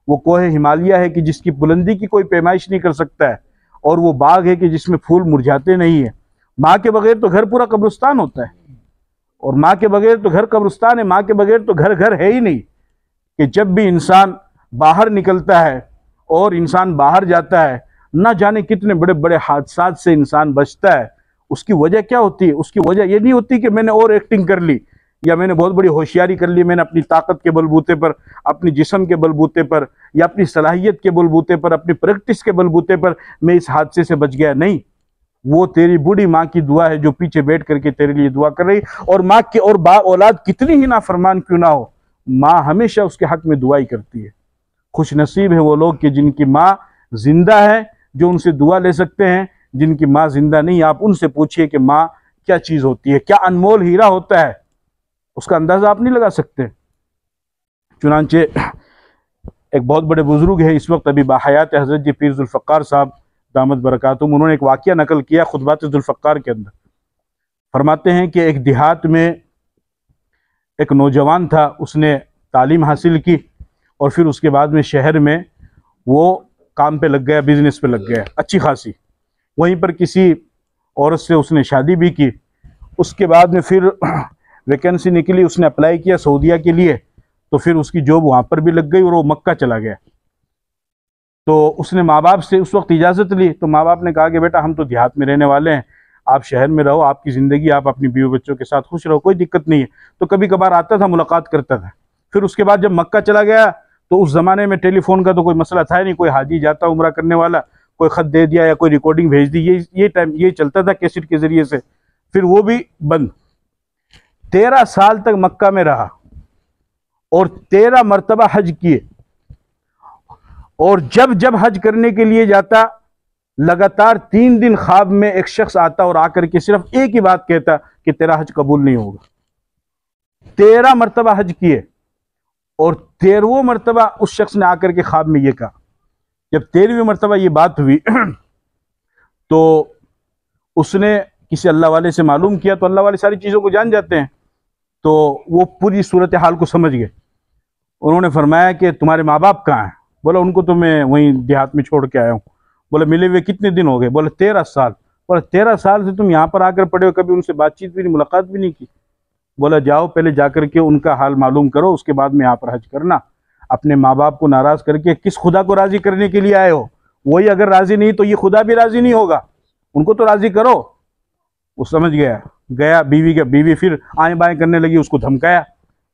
वो कोहे हिमालय है कि जिसकी बुलंदी की कोई पैमाइश नहीं कर सकता है। और वो बाग है कि जिसमें फूल मुरझाते नहीं है। माँ के बगैर तो घर पूरा कब्रिस्तान होता है, और माँ के बगैर तो घर कब्रिस्तान है। माँ के बगैर तो घर घर है ही नहीं। कि जब भी इंसान बाहर निकलता है और इंसान बाहर जाता है, ना जाने कितने बड़े बड़े हादसात से इंसान बचता है। उसकी वजह क्या होती है? उसकी वजह ये नहीं होती कि मैंने और एक्टिंग कर ली, या मैंने बहुत बड़ी होशियारी कर ली, मैंने अपनी ताकत के बलबूते पर, अपनी जिस्म के बलबूते पर, या अपनी सलाहियत के बलबूते पर, अपनी प्रैक्टिस के बलबूते पर मैं इस हादसे से बच गया। नहीं, वो तेरी बूढ़ी माँ की दुआ है जो पीछे बैठ करके तेरे लिए दुआ कर रही। और माँ की और बा औलाद कितनी ही नाफरमान क्यों ना हो, माँ हमेशा उसके हक में दुआ ही करती है। खुश नसीब है वो लोग कि जिनकी माँ जिंदा है, जो उनसे दुआ ले सकते हैं। जिनकी माँ जिंदा नहीं, आप उनसे पूछिए कि माँ क्या चीज़ होती है, क्या अनमोल हीरा होता है, उसका अंदाज़ा आप नहीं लगा सकते। चुनांचे एक बहुत बड़े बुजुर्ग है इस वक्त अभी बाहयात, हज़रत जी पीर ज़ुल्फ़क़ार साहब दामद बरकातुहुम, उन्होंने एक वाक़या नकल किया खुतबात ज़ुल्फ़क़ार के अंदर। फरमाते हैं कि एक देहात में एक नौजवान था, उसने तालीम हासिल की और फिर उसके बाद में शहर में वो काम पे लग गया, बिजनेस पे लग गया अच्छी खासी। वहीं पर किसी औरत से उसने शादी भी की। उसके बाद में फिर वैकेंसी निकली, उसने अप्लाई किया सऊदीया के लिए, तो फिर उसकी जॉब वहाँ पर भी लग गई और वो मक्का चला गया। तो उसने माँ बाप से उस वक्त इजाज़त ली, तो माँ बाप ने कहा कि बेटा हम तो देहात में रहने वाले हैं, आप शहर में रहो, आपकी ज़िंदगी, आप अपनी बीवी बच्चों के साथ खुश रहो, कोई दिक्कत नहीं है। तो कभी कभार आता था, मुलाकात करता था। फिर उसके बाद जब मक्का चला गया तो उस ज़माने में टेलीफोन का तो कोई मसला था ही नहीं, कोई हाजी जाता उम्रा करने वाला, कोई ख़त दे दिया या कोई रिकॉर्डिंग भेज दी, ये टाइम ये चलता था कैसेट के ज़रिए से। फिर वो भी बंद। 13 साल तक मक्का में रहा और 13 मरतबा हज किए। और जब जब हज करने के लिए जाता, लगातार 3 दिन ख्वाब में एक शख्स आता और आकर के सिर्फ एक ही बात कहता कि तेरा हज कबूल नहीं होगा। 13 मरतबा हज किए और 13वें मरतबा उस शख्स ने आकर के ख्वाब में ये कहा। जब 13वीं मरतबा ये बात हुई तो उसने किसी अल्लाह वाले से मालूम किया, तो अल्लाह वाले सारी चीज़ों को जान जाते हैं, तो वो पूरी सूरत हाल को समझ गए। उन्होंने फरमाया कि तुम्हारे माँ बाप कहाँ हैं? बोला उनको तो मैं वहीं देहात में छोड़ के आया हूँ। बोले मिले हुए कितने दिन हो गए? बोले 13 साल। बोले 13 साल से तुम यहाँ पर आकर पड़े हो, कभी उनसे बातचीत भी नहीं, मुलाकात भी नहीं की? बोला जाओ पहले जाकर के उनका हाल मालूम करो, उसके बाद में यहाँ पर हज करना। अपने माँ बाप को नाराज़ करके किस खुदा को राज़ी करने के लिए आए हो? वही अगर राज़ी नहीं तो ये खुदा भी राज़ी नहीं होगा, उनको तो राज़ी करो। वो समझ गया बीवी फिर आएँ बाएँ करने लगी, उसको धमकाया।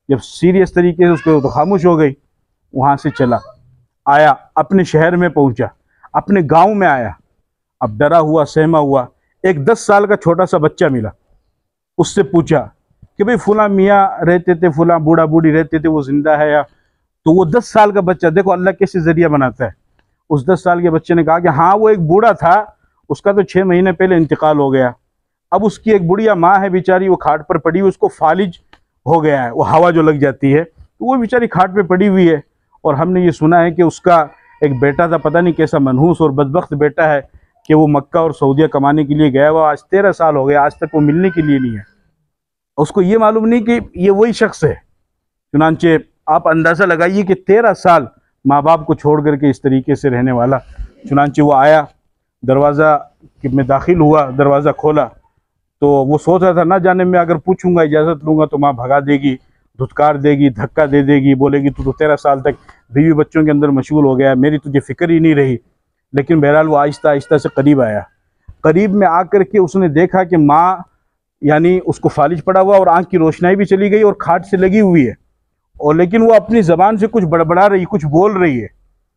जब सीरियस तरीके से उसको तो खामोश हो गई। वहाँ से चला आया, अपने शहर में पहुँचा, अपने गांव में आया। अब डरा हुआ सहमा हुआ एक 10 साल का छोटा सा बच्चा मिला। उससे पूछा कि भाई फुला मियाँ रहते थे, फुला बूढ़ा बूढ़ी रहते थे, वो जिंदा है या? तो वो 10 साल का बच्चा, देखो अल्लाह कैसे जरिया बनाता है। उस 10 साल के बच्चे ने कहा कि हाँ वो एक बूढ़ा था, उसका तो 6 महीने पहले इंतकाल हो गया। अब उसकी एक बुढ़िया माँ है बेचारी, वो खाट पर पड़ी हुई, उसको फालिज हो गया है, वो हवा जो लग जाती है, तो वो बेचारी खाट पे पड़ी हुई है। और हमने ये सुना है कि उसका एक बेटा था, पता नहीं कैसा मनहूस और बदबख्त बेटा है कि वो मक्का और सऊदीया कमाने के लिए गया हुआ, आज 13 साल हो गए, आज तक वो मिलने के लिए नहीं है। उसको ये मालूम नहीं कि ये वही शख्स है। चुनांचे आप अंदाज़ा लगाइए कि 13 साल माँ बाप को छोड़ करके इस तरीके से रहने वाला। चुनांचे वो आया, दरवाज़ा में दाखिल हुआ, दरवाज़ा खोला तो वो सोच रहा था ना जाने में अगर पूछूंगा, इजाज़त लूँगा तो माँ भगा देगी, धुतकार देगी, धक्का दे देगी, बोलेगी तू तो 13 साल तक बीवी बच्चों के अंदर मशगूल हो गया, मेरी तुझे फिक्र ही नहीं रही। लेकिन बहरहाल वो आहिस्ता आहिस्ता से करीब आया। करीब में आकर के उसने देखा कि माँ यानी उसको फालिज पड़ा हुआ और आँख की रोशनाई भी चली गई और खाट से लगी हुई है, और लेकिन वो अपनी ज़बान से कुछ बड़बड़ा रही, कुछ बोल रही है।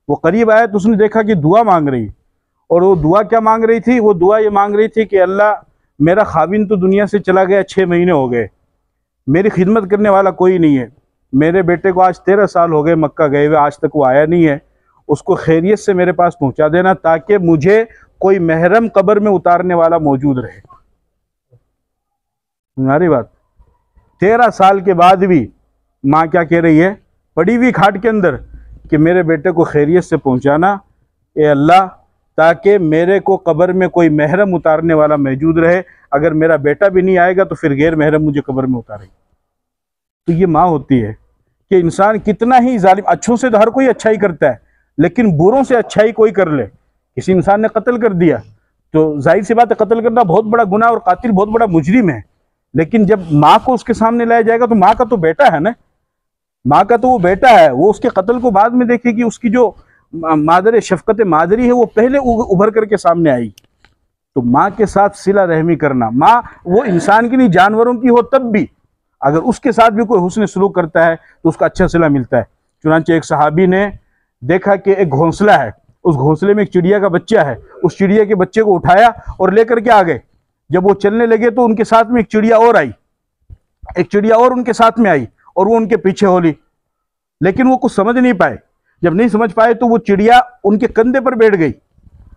वो करीब आया तो उसने देखा कि दुआ मांग रही, और वो दुआ क्या मांग रही थी? वो दुआ ये मांग रही थी कि अल्लाह मेरा खाविन तो दुनिया से चला गया, 6 महीने हो गए, मेरी खिदमत करने वाला कोई नहीं है, मेरे बेटे को आज 13 साल हो गए मक्का गए हुए, आज तक वो आया नहीं है, उसको खैरियत से मेरे पास पहुंचा देना ताकि मुझे कोई महरम कब्र में उतारने वाला मौजूद रहे। तुम्हारी बात 13 साल के बाद भी माँ क्या कह रही है पड़ी हुई खाट के अंदर कि मेरे बेटे को खैरियत से पहुंचाना, ए अल्लाह ताकि मेरे को कब्र में कोई महरम उतारने वाला मौजूद रहे। अगर मेरा बेटा भी नहीं आएगा तो फिर गैर महरम मुझे कब्र में उतारेगी। तो ये माँ होती है कि इंसान कितना ही जालिम, अच्छों से तो हर कोई अच्छाई करता है, लेकिन बुरों से अच्छाई कोई कर ले। किसी इंसान ने कत्ल कर दिया तो जाहिर सी बात है कत्ल करना बहुत बड़ा गुनाह और कातिल बहुत बड़ा मुजरिम है, लेकिन जब माँ को उसके सामने लाया जाएगा तो माँ का तो बेटा है ना, माँ का तो वो बेटा है, वो उसके कत्ल को बाद में देखेगी। उसकी जो मादर शफकत मादरी है वो पहले उभर करके सामने आई। तो माँ के साथ सिला रहमी करना, माँ वो इंसान की नहीं जानवरों की हो तब भी अगर उसके साथ भी कोई हुस्न सलूक करता है तो उसका अच्छा सिला मिलता है। चुनांचे एक सहाबी ने देखा कि एक घोंसला है, उस घोंसले में एक चिड़िया का बच्चा है, उस चिड़िया के बच्चे को उठाया और लेकर के आ गए। जब वो चलने लगे तो उनके साथ में एक चिड़िया और आई, एक चिड़िया और उनके साथ में आई और वो उनके पीछे होली, लेकिन वो कुछ समझ नहीं पाए। जब नहीं समझ पाए तो वो चिड़िया उनके कंधे पर बैठ गई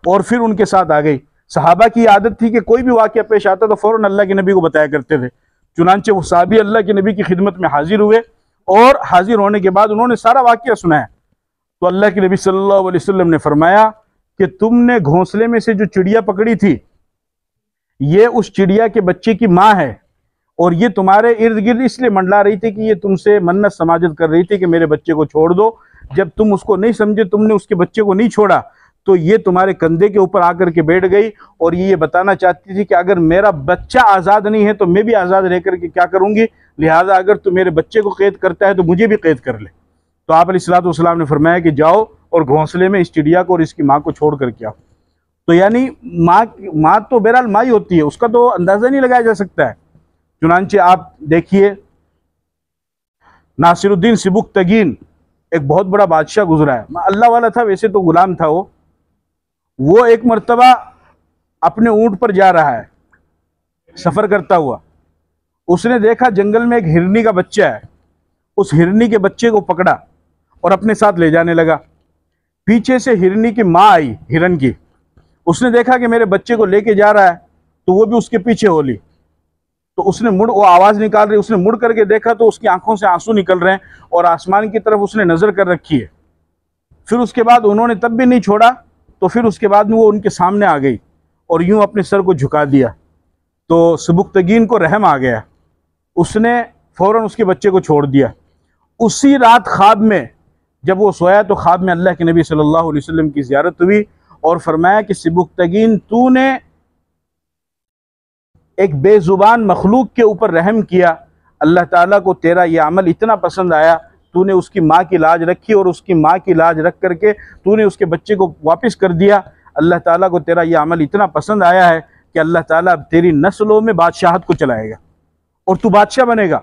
और फिर उनके साथ आ गई। सहाबा की आदत थी कि कोई भी वाकया पेश आता तो फौरन अल्लाह के नबी को बताया करते थे। चुनांचे वो साहबी अल्लाह के नबी की खिदमत में हाजिर हुए और हाजिर होने के बाद उन्होंने सारा वाकया सुनाया। तो अल्लाह के नबी सल्लल्लाहु अलैहि वसल्लम ने फरमाया कि तुमने घोंसले में से जो चिड़िया पकड़ी थी ये उस चिड़िया के बच्चे की माँ है और ये तुम्हारे इर्द गिर्द इसलिए मंडला रही थी कि ये तुमसे मन्नत समाजत कर रही थी कि मेरे बच्चे को छोड़ दो। जब तुम उसको नहीं समझे, तुमने उसके बच्चे को नहीं छोड़ा, तो ये तुम्हारे कंधे के ऊपर आकर के बैठ गई और ये बताना चाहती थी कि अगर मेरा बच्चा आज़ाद नहीं है तो मैं भी आज़ाद रह करके क्या करूँगी, लिहाजा अगर तू मेरे बच्चे को कैद करता है तो मुझे भी कैद कर ले। तो आप अलैहिस्सलातु वस्सलाम ने फरमाया कि जाओ और घोंसले में इस चिड़िया को और इसकी माँ को छोड़ करके आओ। तो यानी माँ तो बहरहाल माँ ही होती है, उसका तो अंदाज़ा नहीं लगाया जा सकता है। चुनांचे आप देखिए नासिरुद्दीन सिबुक्तगीन एक बहुत बड़ा बादशाह गुजरा है, अल्लाह वाला था, वैसे तो गुलाम था वो एक मर्तबा अपने ऊंट पर जा रहा है सफ़र करता हुआ। उसने देखा जंगल में एक हिरनी का बच्चा है, उस हिरनी के बच्चे को पकड़ा और अपने साथ ले जाने लगा। पीछे से हिरनी की माँ आई, हिरन की, उसने देखा कि मेरे बच्चे को लेके जा रहा है तो वो भी उसके पीछे हो ली। तो उसने वो आवाज़ निकाल रही, उसने मुड़ करके देखा तो उसकी आंखों से आंसू निकल रहे हैं और आसमान की तरफ उसने नज़र कर रखी है। फिर उसके बाद उन्होंने तब भी नहीं छोड़ा, तो फिर उसके बाद में वो उनके सामने आ गई और यूं अपने सर को झुका दिया। तो सिबुक्तगीन को रहम आ गया, उसने फ़ौरन उसके बच्चे को छोड़ दिया। उसी रात ख्वाब में जब वो सोया तो ख्वाब में अल्लाह के नबी सल्लल्लाहु अलैहि वसल्लम की ज़ियारत हुई और फरमाया कि सिबुक्तगीन तूने एक बेजुबान मखलूक के ऊपर रहम किया, अल्लाह ताला को तेरा ये अमल इतना पसंद आया, तूने उसकी माँ की लाज रखी और उसकी माँ की लाज रख करके तूने उसके बच्चे को वापस कर दिया। अल्लाह ताला को तेरा ये अमल इतना पसंद आया है कि अल्लाह ताला अब तेरी नस्लों में बादशाहत को चलाएगा और तू बादशाह बनेगा।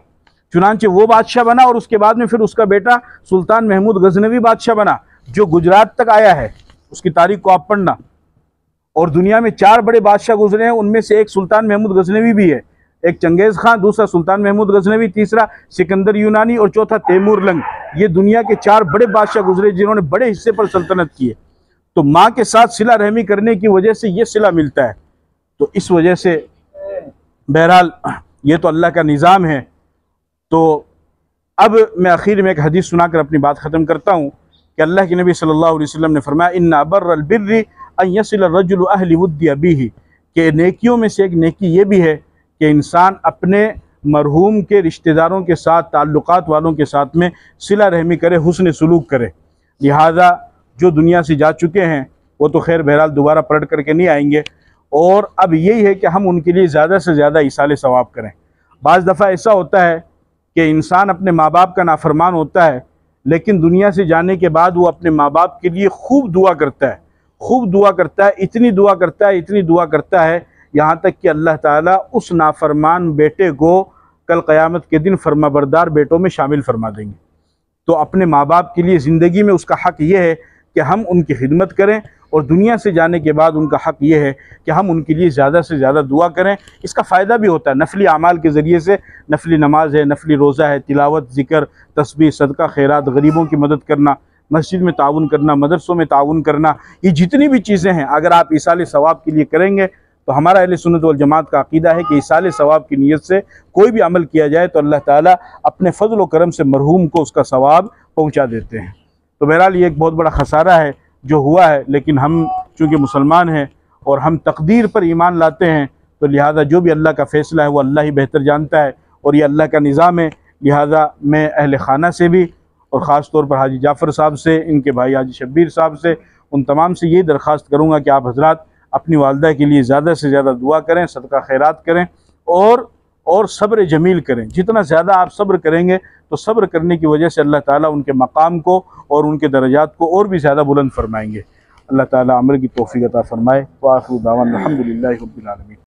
चुनांचे वो बादशाह बना और उसके बाद में फिर उसका बेटा सुल्तान महमूद गजनवी बादशाह बना जो गुजरात तक आया है। उसकी तारीख को आप पढ़ना। और दुनिया में 4 बड़े बादशाह गुजरे हैं, उनमें से एक सुल्तान महमूद गजनवी भी है। एक चंगेज़ खान, दूसरा सुल्तान महमूद गजनवी, तीसरा सिकंदर यूनानी और चौथा तैमूर लंग। ये दुनिया के 4 बड़े बादशाह गुजरे जिन्होंने बड़े हिस्से पर सल्तनत की है। तो माँ के साथ सिला रहमी करने की वजह से ये सिला मिलता है। तो इस वजह से बहरहाल ये तो अल्लाह का निज़ाम है। तो अब मैं आखिर में एक हदीस सुनाकर अपनी बात ख़त्म करता हूँ कि अल्लाह के नबी सल्लल्लाहु अलैहि वसल्लम ने फरमाया इन्ना अबर्रल बिर्रि अन यसिल रजुल अहली वुद्दि अबीही, कि नेकियों में से एक नेकी ये भी है कि इंसान अपने मरहूम के रिश्तेदारों के साथ, ताल्लुकात वालों के साथ में सिला रहमी करे, हुस्न सलूक करे। लिहाजा जो दुनिया से जा चुके हैं वो तो खैर बहरहाल दोबारा पलट करके नहीं आएंगे, और अब यही है कि हम उनके लिए ज़्यादा से ज़्यादा इसाले सवाब करें। बाज़ दफ़ा ऐसा होता है कि इंसान अपने माँ बाप का नाफरमान होता है, लेकिन दुनिया से जाने के बाद वो अपने माँ बाप के लिए खूब दुआ करता है, खूब दुआ करता है, इतनी दुआ करता है, इतनी दुआ करता है, यहाँ तक कि अल्लाह ताला उस नाफरमान बेटे को कल क़यामत के दिन फर्माबरदार बेटों में शामिल फरमा देंगे। तो अपने माँ बाप के लिए ज़िंदगी में उसका हक़ ये है कि हम उनकी खिदमत करें, और दुनिया से जाने के बाद उनका हक़ ये है कि हम उनके लिए ज़्यादा से ज़्यादा दुआ करें। इसका फ़ायदा भी होता है नफली अमाल के ज़रिए से, नफली नमाज है, नफली रोज़ा है, तिलावत, ज़िक्र, तस्बीह, सदका, खैरात, गरीबों की मदद करना, मस्जिद में ताउन करना, मदरसों में ताउन करना, ये जितनी भी चीज़ें हैं अगर आप इसाले सवाब के लिए करेंगे तो हमारा अहले सुन्नत वल जमात का अक़ीदा है कि इसाले सवाब की नीयत से कोई भी अमल किया जाए तो अल्लाह ताला अपने फ़ज़ल व करम से मरहूम को उसका सवाब पहुँचा देते हैं। तो बहरहाल ये एक बहुत बड़ा खसारा है जो हुआ है, लेकिन हम चूँकि मुसलमान हैं और हम तकदीर पर ईमान लाते हैं, तो लिहाजा जो भी अल्लाह का फ़ैसला है वो अल्लाह ही बेहतर जानता है और ये अल्लाह का निज़ाम है। लिहाजा मैं अहल खाना से भी और ख़ास तौर पर हाजी जाफ़र साहब से, इनके भाई हाजी शब्बीर साहब से, उन तमाम से ये दरख्वास्त करूँगा कि आप हज़रात अपनी वालदा के लिए ज़्यादा से ज़्यादा दुआ करें, सदका खैरात करें और सब्र जमील करें। जितना ज़्यादा आप सब्र करेंगे तो सब्र करने की वजह से अल्लाह ताला उनके मकाम को और उनके दर्जात को और भी ज़्यादा बुलंद फरमाएंगे। अल्लाह ताला अमल की तौफ़ीक़ अता फ़रमाए। व आखिरु दावाना अल्हम्दुलिल्लाहि रब्बिल आलमीन।